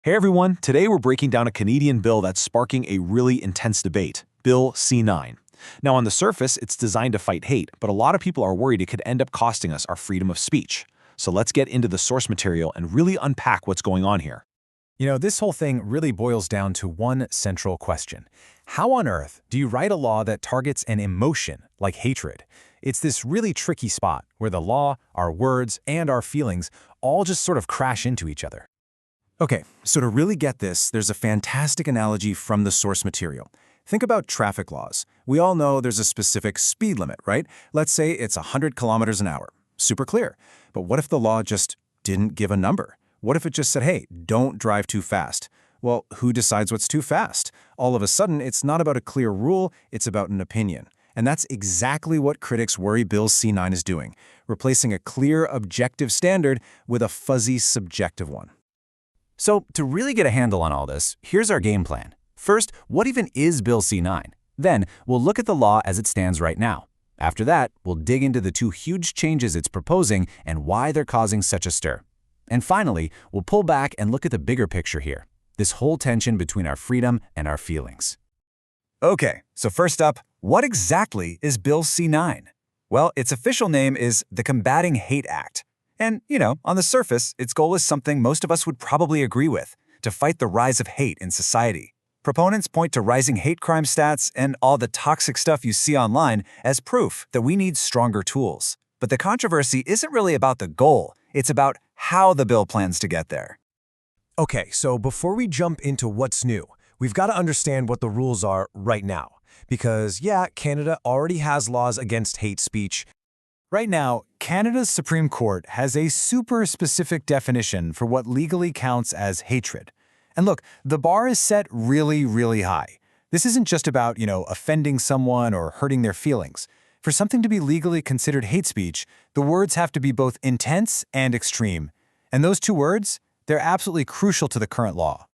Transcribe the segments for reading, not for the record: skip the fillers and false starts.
Hey everyone, today we're breaking down a Canadian bill that's sparking a really intense debate, Bill C-9. Now on the surface, it's designed to fight hate, but a lot of people are worried it could end up costing us our freedom of speech. So let's get into the source material and really unpack what's going on here. This whole thing really boils down to one central question. How on earth do you write a law that targets an emotion like hatred? It's this really tricky spot where the law, our words, and our feelings all just sort of crash into each other. Okay, so to really get this, there's a fantastic analogy from the source material. Think about traffic laws. We all know there's a specific speed limit, right? Let's say it's 100 kilometers an hour. Super clear. But what if the law just didn't give a number? What if it just said, hey, don't drive too fast? Well, who decides what's too fast? All of a sudden, it's not about a clear rule, it's about an opinion. And that's exactly what critics worry Bill C-9 is doing, replacing a clear, objective standard with a fuzzy, subjective one. So, to really get a handle on all this, here's our game plan. First, what even is Bill C-9? Then, we'll look at the law as it stands right now. After that, we'll dig into the two huge changes it's proposing and why they're causing such a stir. And finally, we'll pull back and look at the bigger picture here, this whole tension between our freedom and our feelings. Okay, so first up, what exactly is Bill C-9? Well, its official name is the Combating Hate Act. And, on the surface, its goal is something most of us would probably agree with, to fight the rise of hate in society. Proponents point to rising hate crime stats and all the toxic stuff you see online as proof that we need stronger tools. But the controversy isn't really about the goal, it's about how the bill plans to get there. Okay, so before we jump into what's new, we've got to understand what the rules are right now. Because, yeah, Canada already has laws against hate speech. Right now, Canada's Supreme Court has a super specific definition for what legally counts as hatred. And look, the bar is set really, really high. This isn't just about, offending someone or hurting their feelings. For something to be legally considered hate speech, the words have to be both intense and extreme. And those two words, they're absolutely crucial to the current law.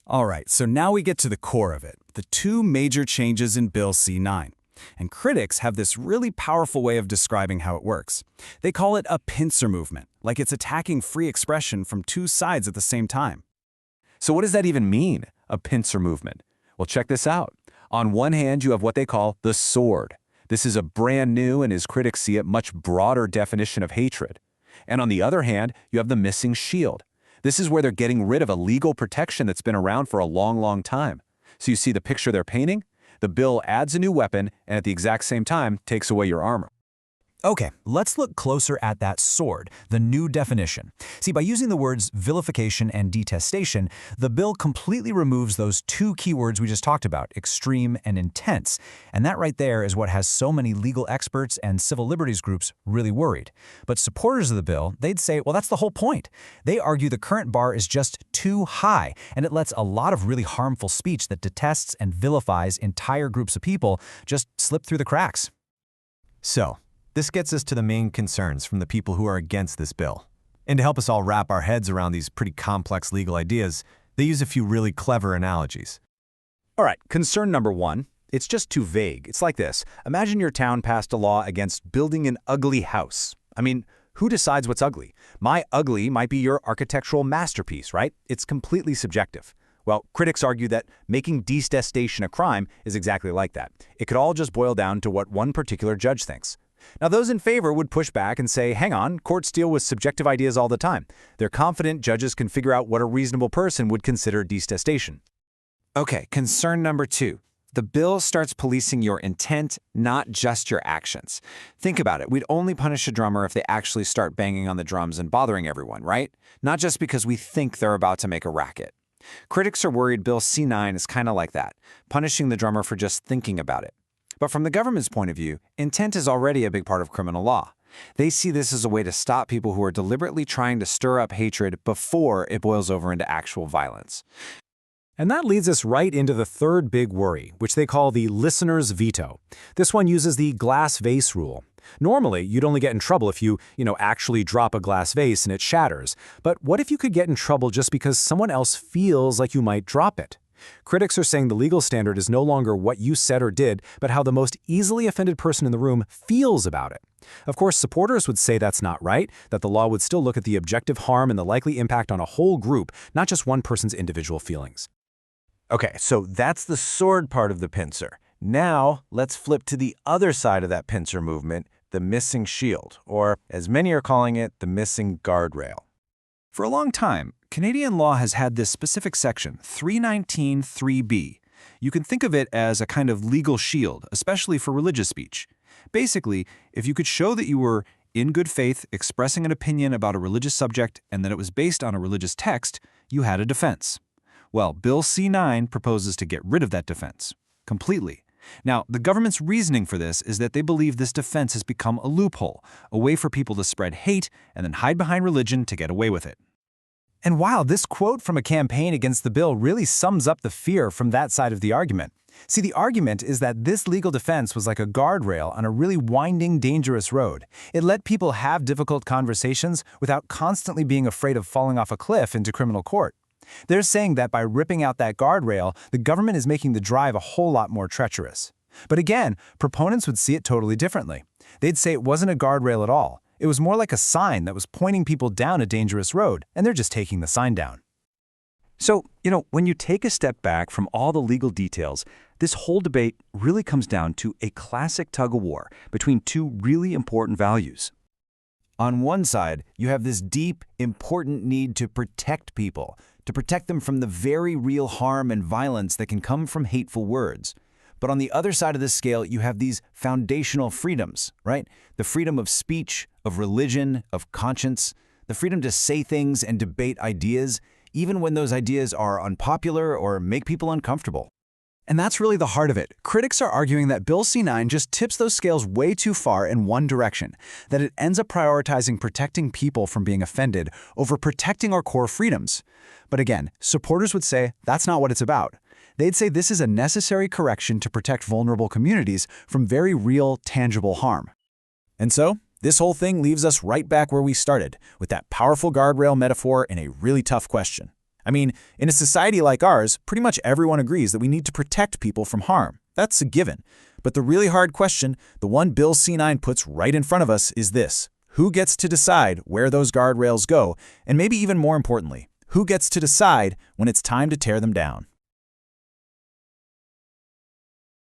All right, so now we get to the core of it, the two major changes in Bill C-9. And critics have this really powerful way of describing how it works. They call it a pincer movement, like it's attacking free expression from two sides at the same time. So what does that even mean, a pincer movement? Well, check this out. On one hand, you have what they call the sword. This is a brand new and, as critics see it, much broader definition of hatred. And on the other hand, you have the missing shield. This is where they're getting rid of a legal protection that's been around for a long, long time. So you see the picture they're painting? The bill adds a new weapon and at the exact same time takes away your armor. Okay, let's look closer at that sword, the new definition. See, by using the words vilification and detestation, the bill completely removes those two keywords we just talked about, extreme and intense. And that right there is what has so many legal experts and civil liberties groups really worried. But supporters of the bill, they'd say, well, that's the whole point. They argue the current bar is just too high, and it lets a lot of really harmful speech that detests and vilifies entire groups of people just slip through the cracks. So, this gets us to the main concerns from the people who are against this bill. And to help us all wrap our heads around these pretty complex legal ideas, they use a few really clever analogies. All right, concern number one, it's just too vague. It's like this. Imagine your town passed a law against building an ugly house. I mean, who decides what's ugly? My ugly might be your architectural masterpiece, right? It's completely subjective. Well, critics argue that making detestation a crime is exactly like that. It could all just boil down to what one particular judge thinks. Now, those in favor would push back and say, hang on, courts deal with subjective ideas all the time. They're confident judges can figure out what a reasonable person would consider detestation. Okay, concern number two. The bill starts policing your intent, not just your actions. Think about it. We'd only punish a drummer if they actually start banging on the drums and bothering everyone, right? Not just because we think they're about to make a racket. Critics are worried Bill C-9 is kind of like that, punishing the drummer for just thinking about it. But from the government's point of view, intent is already a big part of criminal law. They see this as a way to stop people who are deliberately trying to stir up hatred before it boils over into actual violence. And that leads us right into the third big worry, which they call the listener's veto. This one uses the glass vase rule. Normally, you'd only get in trouble if you actually drop a glass vase and it shatters. But what if you could get in trouble just because someone else feels like you might drop it? Critics are saying the legal standard is no longer what you said or did, but how the most easily offended person in the room feels about it. Of course, supporters would say that's not right, that the law would still look at the objective harm and the likely impact on a whole group, not just one person's individual feelings. Okay, so that's the sword part of the pincer. Now, let's flip to the other side of that pincer movement, the missing shield, or as many are calling it, the missing guardrail. For a long time, Canadian law has had this specific section, 319(3)b. You can think of it as a kind of legal shield, especially for religious speech. Basically, if you could show that you were in good faith expressing an opinion about a religious subject and that it was based on a religious text, you had a defense. Well, Bill C-9 proposes to get rid of that defense completely. Now, the government's reasoning for this is that they believe this defense has become a loophole, a way for people to spread hate and then hide behind religion to get away with it. And wow, this quote from a campaign against the bill really sums up the fear from that side of the argument. See, the argument is that this legal defense was like a guardrail on a really winding, dangerous road. It let people have difficult conversations without constantly being afraid of falling off a cliff into criminal court. They're saying that by ripping out that guardrail, the government is making the drive a whole lot more treacherous. But again, proponents would see it totally differently. They'd say it wasn't a guardrail at all. It was more like a sign that was pointing people down a dangerous road, and they're just taking the sign down. So, when you take a step back from all the legal details, this whole debate really comes down to a classic tug-of-war between two really important values. On one side, you have this deep, important need to protect people, to protect them from the very real harm and violence that can come from hateful words. But on the other side of the scale, you have these foundational freedoms, right? The freedom of speech, of religion, of conscience, the freedom to say things and debate ideas, even when those ideas are unpopular or make people uncomfortable. And that's really the heart of it. Critics are arguing that Bill C-9 just tips those scales way too far in one direction, that it ends up prioritizing protecting people from being offended over protecting our core freedoms. But again, supporters would say that's not what it's about. They'd say this is a necessary correction to protect vulnerable communities from very real, tangible harm. And so, this whole thing leaves us right back where we started, with that powerful guardrail metaphor and a really tough question. I mean, in a society like ours, pretty much everyone agrees that we need to protect people from harm. That's a given. But the really hard question, the one Bill C-9 puts right in front of us, is this. Who gets to decide where those guardrails go? And maybe even more importantly, who gets to decide when it's time to tear them down?